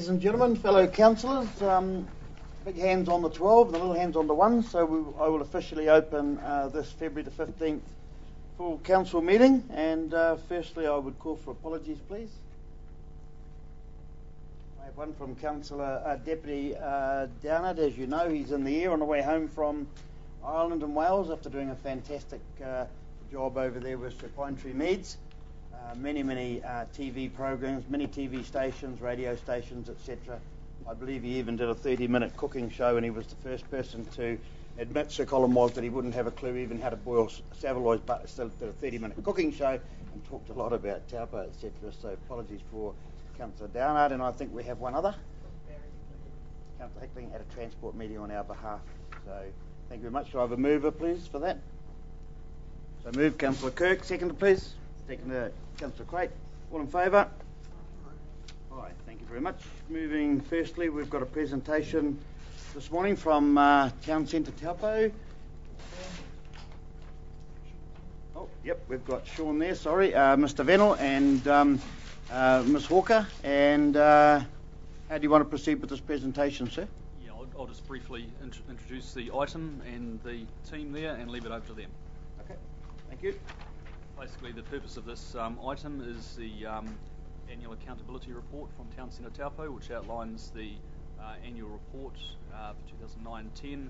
Ladies and gentlemen, fellow councillors, big hands on the 12 and the little hands on the 1, so I will officially open this February the 15th full council meeting, and firstly I would call for apologies, please. I have one from Councillor Deputy Downard. As you know, he's in the air on the way home from Ireland and Wales after doing a fantastic job over there with Sir Pine Tree Meads. Many TV programs, many TV stations, radio stations, etc. I believe he even did a 30-minute cooking show, and he was the first person to admit, Sir Colin was, that he wouldn't have a clue even how to boil saveloys, but still did a 30-minute cooking show and talked a lot about Taupo, etc. So apologies for Councillor Downard, and I think we have one other. Councillor Hickling at a transport meeting on our behalf. So thank you very much. Shall I have a mover, please, for that? So move, Councillor Kirk. Seconder, please. Seconder, Councillor Crate. All in favour? All right, thank you very much. Moving firstly, we've got a presentation this morning from Town Centre Taupo. Oh, yep, we've got Sean there, sorry, Mr. Venel and Ms. Hawker. And how do you want to proceed with this presentation, sir? Yeah, I'll just briefly introduce the item and the team there and leave it over to them. Okay, thank you. Basically, the purpose of this item is the annual accountability report from Town Centre Taupo, which outlines the annual report for 2009-10,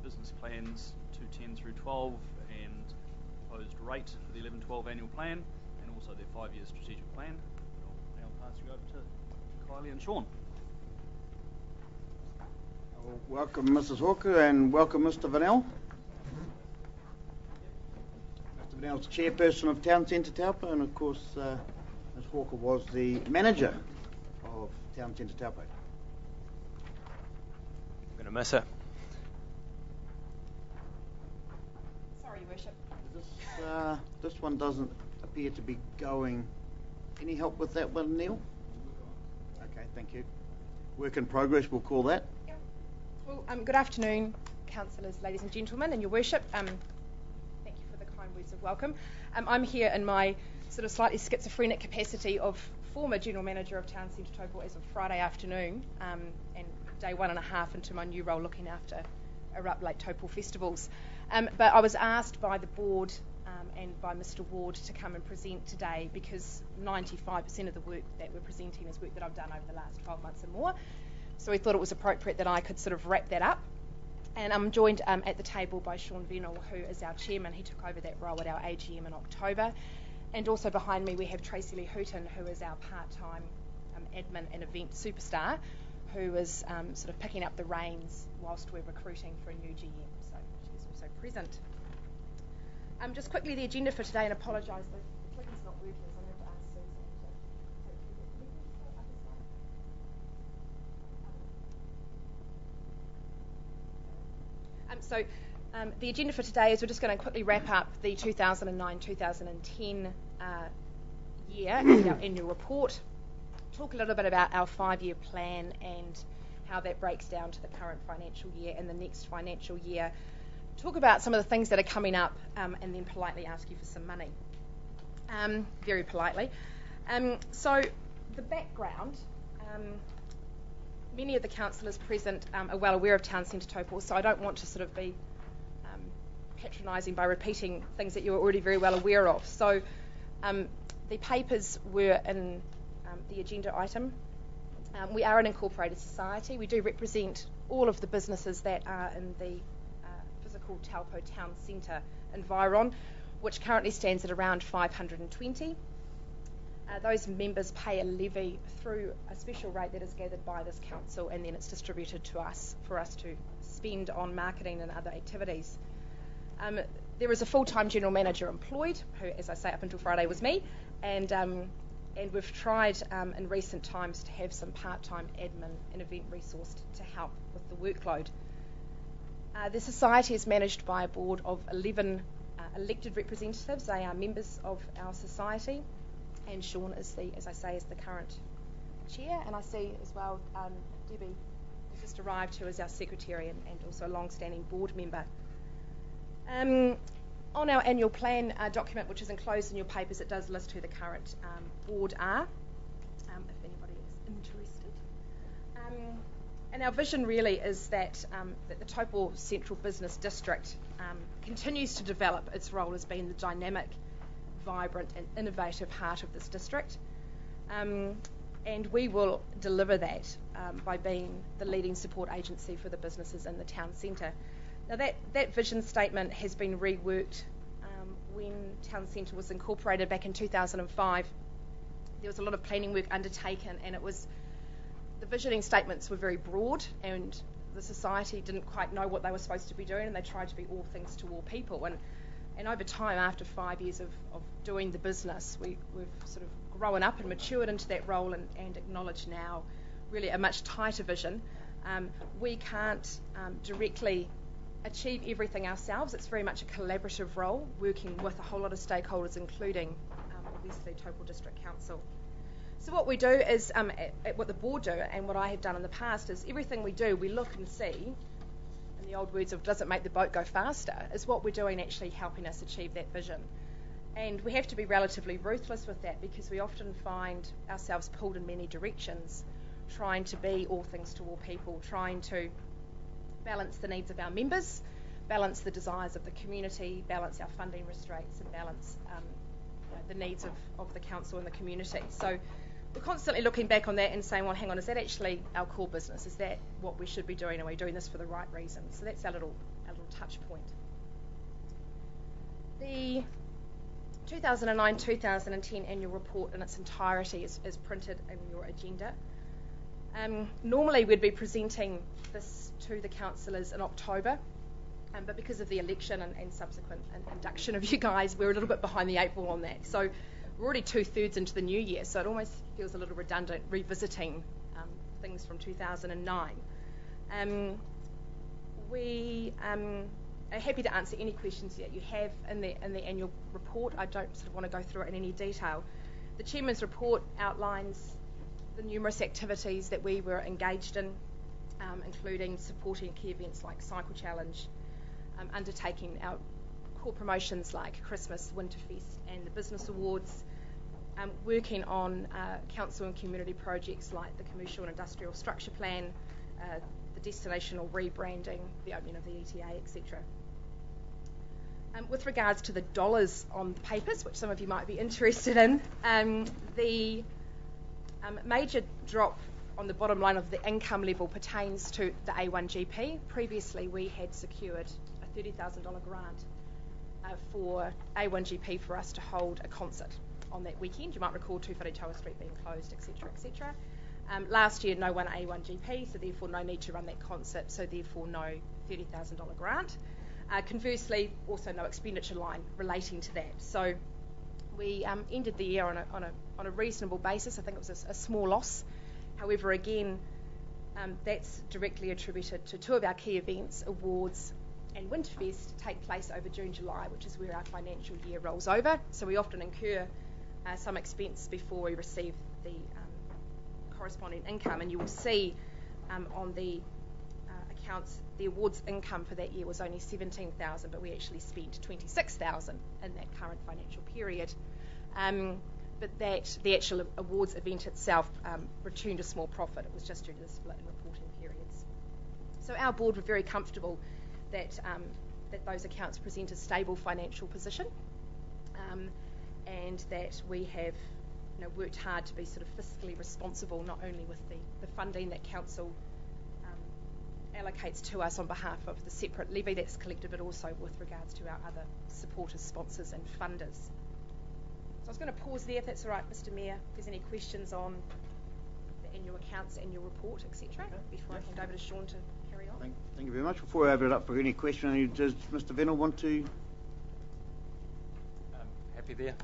business plans 2010 through 12, and proposed rate for the 11-12 annual plan, and also their 5-year strategic plan. I'll now pass you over to Kylie and Sean. Well, welcome, Mrs. Hawker, and welcome, Mr. Vanel. Vanel's chairperson of Town Centre Taupo, and of course Ms. Hawker was the manager of Town Centre Taupo. I'm going to miss it. Sorry, Your Worship. This one doesn't appear to be going. Any help with that one, Neil? Okay, thank you. Work in progress, we'll call that. Yep. Well, good afternoon, councillors, ladies and gentlemen, and Your Worship. Thank you for the kind words of welcome. I'm here in my sort of slightly schizophrenic capacity of former General Manager of Town Centre Taupo as of Friday afternoon, and day 1.5 into my new role looking after Erupt Lake Taupo festivals. But I was asked by the board and by Mr. Ward to come and present today because 95% of the work that we're presenting is work that I've done over the last 12 months and more. So we thought it was appropriate that I could sort of wrap that up. And I'm joined at the table by Sean Venel, who is our chairman. He took over that role at our AGM in October. And also behind me we have Tracy Lee Hooton, who is our part-time admin and event superstar, who is sort of picking up the reins whilst we're recruiting for a new GM. So she's also present. Just quickly the agenda for today, and apologise, the clicker's not working, so I'm going to ask Susan to take through the clickers. The agenda for today is we're just going to quickly wrap up the 2009-2010 year and our annual report, talk a little bit about our 5-year plan and how that breaks down to the current financial year and the next financial year, talk about some of the things that are coming up, and then politely ask you for some money, very politely. So the background, many of the councillors present are well aware of Town Centre Taupo, so I don't want to sort of be patronising by repeating things that you're already very well aware of. So the papers were in the agenda item. We are an incorporated society. We do represent all of the businesses that are in the physical Taupo Town Centre environ, which currently stands at around 520. Those members pay a levy through a special rate that is gathered by this council, and then it's distributed to us for us to spend on marketing and other activities. There is a full-time general manager employed, who, as I say, up until Friday was me, and we've tried in recent times to have some part-time admin and event resourced to help with the workload. The society is managed by a board of 11 elected representatives. They are members of our society, and Sean is as I say, is the current chair, and I see as well Debbie has just arrived, who is our secretary and also a long-standing board member. On our annual plan document, which is enclosed in your papers, it does list who the current board are, if anybody is interested. And our vision really is that the Taupo Central Business District continues to develop its role as being the dynamic, vibrant and innovative heart of this district. And we will deliver that by being the leading support agency for the businesses in the town centre. Now that vision statement has been reworked when Town Centre was incorporated back in 2005. There was a lot of planning work undertaken, and the visioning statements were very broad, and the society didn't quite know what they were supposed to be doing, and they tried to be all things to all people. And over time, after 5 years of doing the business, we've sort of grown up and matured into that role and acknowledge now really a much tighter vision. We can't directly achieve everything ourselves. It's very much a collaborative role, working with a whole lot of stakeholders, including obviously Taupo District Council. So what we do is, what the board do, and what I have done in the past, is everything we do, we look and see, in the old words of does it make the boat go faster, is what we're doing actually helping us achieve that vision. And we have to be relatively ruthless with that, because we often find ourselves pulled in many directions, trying to be all things to all people, trying to balance the needs of our members, balance the desires of the community, balance our funding restraints, and balance the needs of the council and the community. So we're constantly looking back on that and saying, well, hang on, is that actually our core business? Is that what we should be doing? Are we doing this for the right reasons? So that's our little touch point. The 2009-2010 annual report in its entirety is printed in your agenda. Normally we'd be presenting this to the councillors in October, but because of the election and subsequent induction of you guys, we're a little bit behind the eight ball on that. So we're already 2/3 into the new year, so it almost feels a little redundant revisiting things from 2009. We are happy to answer any questions that you have in the annual report. I don't sort of want to go through it in any detail. The Chairman's report outlines the numerous activities that we were engaged in, including supporting key events like Cycle Challenge, undertaking our core promotions like Christmas, Winterfest and the Business Awards, working on council and community projects like the Commercial and Industrial Structure Plan, the destinational rebranding, the opening of the ETA, etc. With regards to the dollars on the papers, which some of you might be interested in, the major drop on the bottom line of the income level pertains to the A1GP. Previously, we had secured a $30,000 grant for A1GP for us to hold a concert on that weekend. You might recall Tūwharetoa Street being closed, etc., etc. Last year, no one A1GP, so therefore no need to run that concert, so therefore no $30,000 grant. Conversely, also no expenditure line relating to that. So we ended the year on a reasonable basis. I think it was a small loss. However, again, that's directly attributed to two of our key events, awards and Winterfest, take place over June, July, which is where our financial year rolls over. So we often incur some expense before we receive the corresponding income. And you will see on the accounts, the awards income for that year was only $17,000, but we actually spent $26,000 in that current financial period. But that the actual awards event itself returned a small profit. It was just due to the split in reporting periods. So our board were very comfortable that those accounts present a stable financial position, and that we have worked hard to be sort of fiscally responsible, not only with the funding that council allocates to us on behalf of the separate levy that's collected, but also with regards to our other supporters, sponsors and funders. So I was going to pause there, if that's all right, Mr. Mayor, if there's any questions on the annual accounts, annual report, etc., before I hand over to Sean to carry on. Thank you very much. Before I open it up for any question, does Mr. Venell want to? Happy there.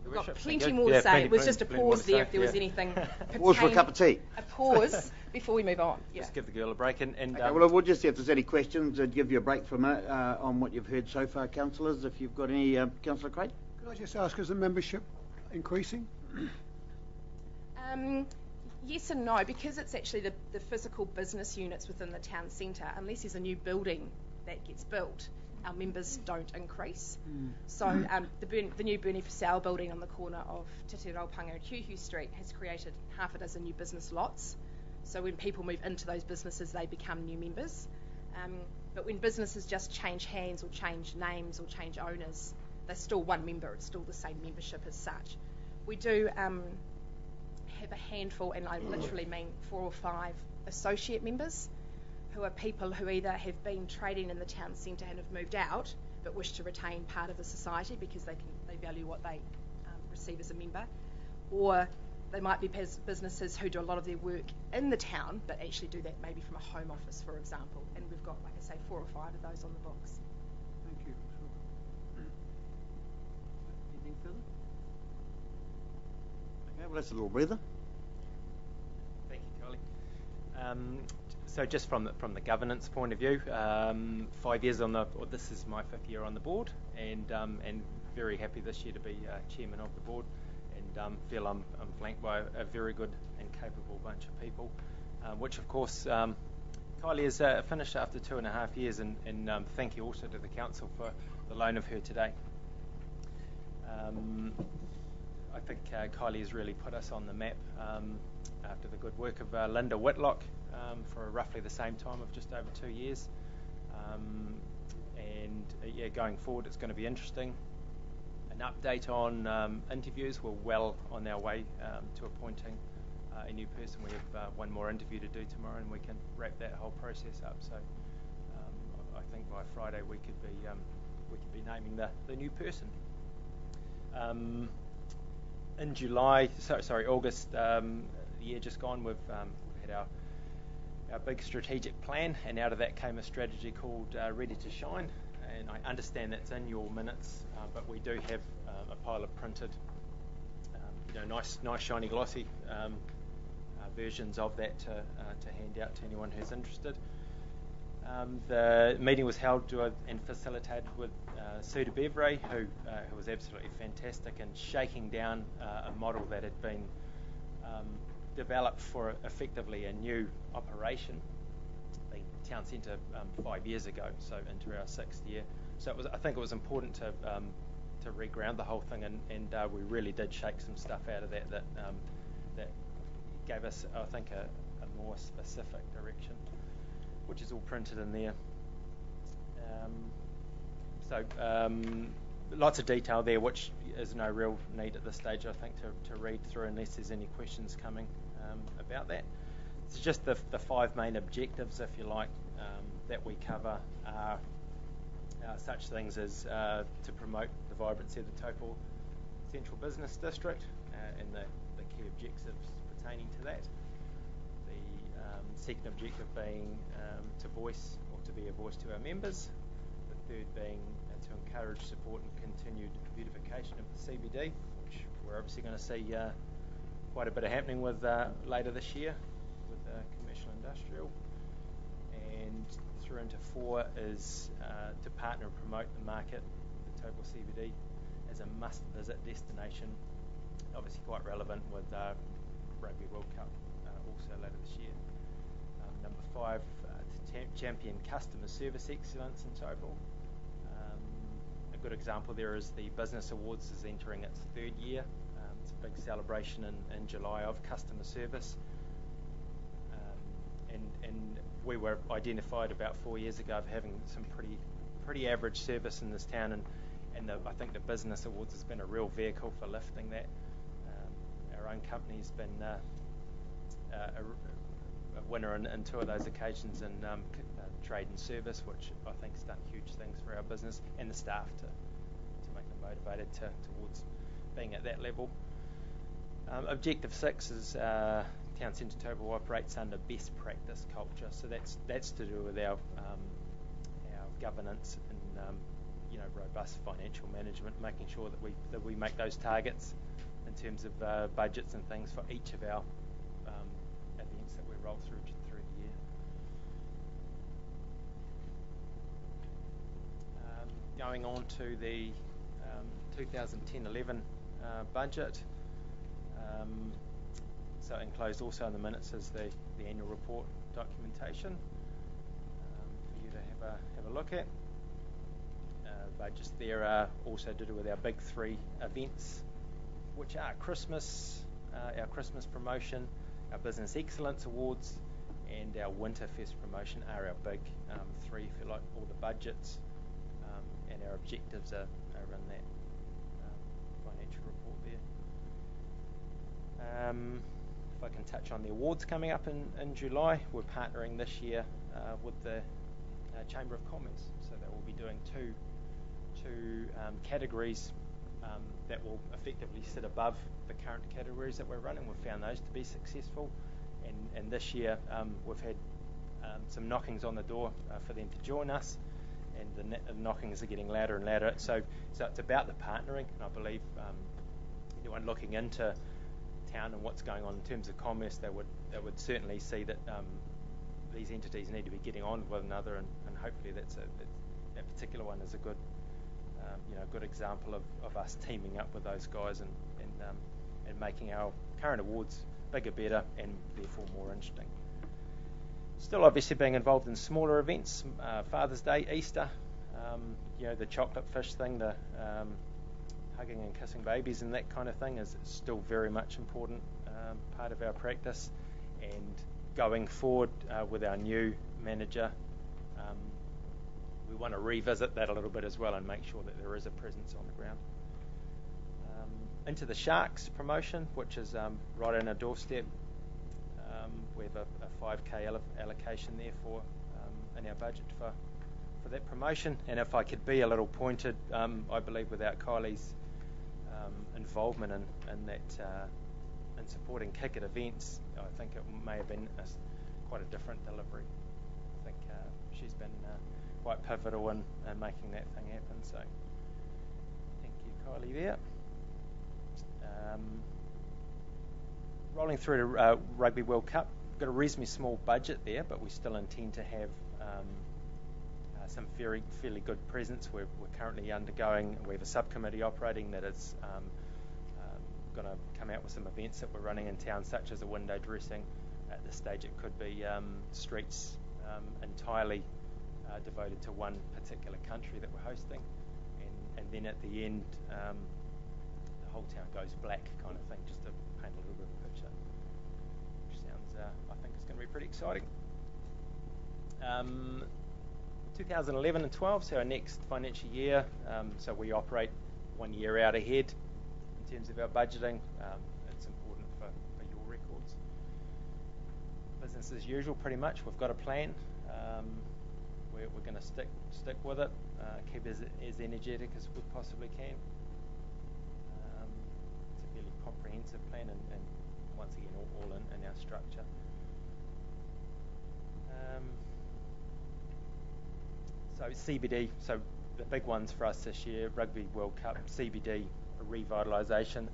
We've got plenty more to say. It was just a pause there if there was anything. Pause for a cup of tea. A pause before we move on. Yeah. Just give the girl a break. And okay, well, we'll just see if there's any questions. Give you a break for a minute on what you've heard so far, councillors. If you've got any, Councillor Craig? Could I just ask, is the membership increasing? Yes and no, because it's actually the physical business units within the town centre. Unless there's a new building that gets built, our members don't increase. So the new Bernie for Sale building on the corner of Te Raupanga and Hiahia Street has created half a dozen new business lots. So when people move into those businesses, they become new members. But when businesses just change hands or change names or change owners, they're still one member. It's still the same membership as such. We do have a handful, and I literally mean 4 or 5 associate members, who are people who either have been trading in the town centre and have moved out, but wish to retain part of the society because they value what they receive as a member, or they might be businesses who do a lot of their work in the town, but actually do that maybe from a home office, for example. And we've got, like I say, 4 or 5 of those on the books. Thank you. Anything further? Okay, well, that's a little breather. Thank you, Kylie. So just from the governance point of view, 5 years this is my 5th year on the board, and very happy this year to be chairman of the board, and feel I'm flanked by a very good and capable bunch of people, which of course Kylie has finished after 2.5 years, and thank you also to the council for the loan of her today. I think Kylie has really put us on the map after the good work of Linda Whitlock for roughly the same time of just over 2 years. Going forward it's going to be interesting. An update on interviews. We're well on our way to appointing a new person. We have one more interview to do tomorrow, and we can wrap that whole process up. So I think by Friday we could be naming the new person. In August, the year just gone, we've had our big strategic plan, and out of that came a strategy called Ready to Shine. And I understand that's in your minutes, but we do have a pile of printed, nice shiny glossy versions of that to hand out to anyone who's interested. The meeting was held and facilitated with Sue de Beverey, who was absolutely fantastic in shaking down a model that had been developed for effectively a new operation, being town centre 5 years ago, so into our 6th year. So I think it was important to reground the whole thing, and we really did shake some stuff out of that gave us, I think, a more specific direction, which is all printed in there. Lots of detail there, which is no real need at this stage, I think, to read through unless there's any questions coming about that. It's just the 5 main objectives, if you like, that we cover are such things as to promote the vibrancy of the Taupo Central Business District and the key objectives pertaining to that. The second objective being to voice or to be a voice to our members. The third being to encourage, support and continued beautification of the CBD, which we're obviously going to see quite a bit of happening with later this year with commercial industrial. And through into 4 is to partner and promote the market, the Taupo CBD, as a must-visit destination, obviously quite relevant with Rugby World Cup also later this year. Number 5, to champion customer service excellence in Taupo. A good example there is the Business Awards is entering its 3rd year. It's a big celebration in July of customer service. And we were identified about 4 years ago of having some pretty average service in this town, and I think the Business Awards has been a real vehicle for lifting that. Our own company's been a winner in 2 of those occasions in trade and service, which I think has done huge things for our business and the staff to make them motivated towards being at that level. Objective 6 is Town Centre Taupo operates under best practice culture, so that's to do with our governance and robust financial management, making sure that we make those targets in terms of budgets and things for each of our events that we roll through the year. Going on to the 2010-11 budget. So enclosed also in the minutes is the annual report documentation for you to have a look at. Budgets there are also to do with our big 3 events, which are Christmas, our Christmas promotion, our Business Excellence Awards and our Winterfest promotion are our big three, if you like. All the budgets and our objectives are in that financial report there. If I can touch on the awards coming up in July, we're partnering this year with the Chamber of Commerce, so that we'll be doing two categories that will effectively sit above the current categories that we're running. We've found those to be successful, and this year we've had some knockings on the door for them to join us, and the knockings are getting louder and louder. So it's about the partnering, and I believe anyone looking into town and what's going on in terms of commerce, they would certainly see that these entities need to be getting on with one another, and hopefully that particular one is a good good example of us teaming up with those guys and making our current awards bigger, better, and therefore more interesting. Still obviously being involved in smaller events, Father's Day, Easter, the chocolate fish thing, the hugging and kissing babies and that kind of thing is still very much important part of our practice. And going forward with our new manager, we want to revisit that a little bit as well and make sure that there is a presence on the ground. Into the Sharks promotion, which is right on our doorstep. We have a 5k allocation there in our budget for that promotion. And if I could be a little pointed, I believe without Kylie's involvement in that in supporting kick at events, I think it may have been quite a different delivery. I think she's been quite pivotal in making that thing happen. So thank you, Kylie, there. Rolling through to Rugby World Cup, we've got a reasonably small budget there, but we still intend to have some fairly good presence. We're currently undergoing, we have a subcommittee operating that is going to come out with some events that we're running in town, such as a window dressing. At this stage it could be streets entirely devoted to one particular country that we're hosting, and then at the end the whole town goes black kind of thing, just to paint a little bit of a picture, which sounds I think it's going to be pretty exciting. 2011 and 12, so our next financial year, so we operate 1 year out ahead in terms of our budgeting. It's important for your records. Business as usual, pretty much. We've got a plan. We're going to stick with it, keep as energetic as we possibly can. It's a fairly comprehensive plan, and once again, all in our structure. So CBD, so the big ones for us this year, Rugby World Cup, CBD, revitalisation.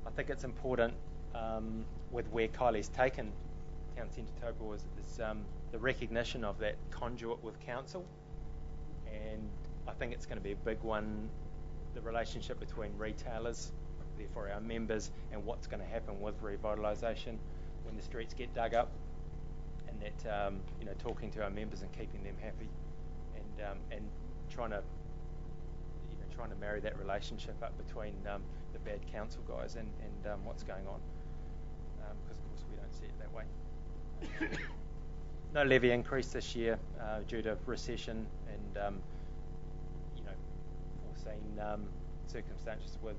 I think it's important with where Kylie's taken Town Centre Taupo is the recognition of that conduit with council, and I think it's going to be a big one, the relationship between retailers, therefore our members, and what's going to happen with revitalisation when the streets get dug up, and that talking to our members and keeping them happy, and trying to marry that relationship up between the bad council guys and what's going on, because of course we don't see it that way. No levy increase this year due to recession and foreseen circumstances with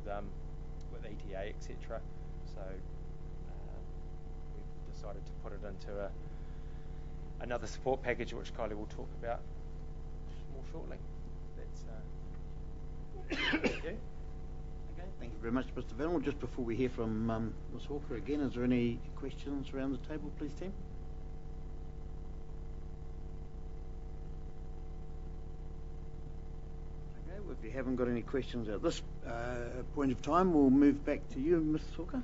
ETA, etc. So we've decided to put it into another support package, which Kylie will talk about more shortly. That's thank you. Okay, thank you very much, Mr. Vennell. Just before we hear from Ms. Hawker again, is there any questions around the table, please, team? Okay, well, if you haven't got any questions at this point of time, we'll move back to you, Ms. Hawker.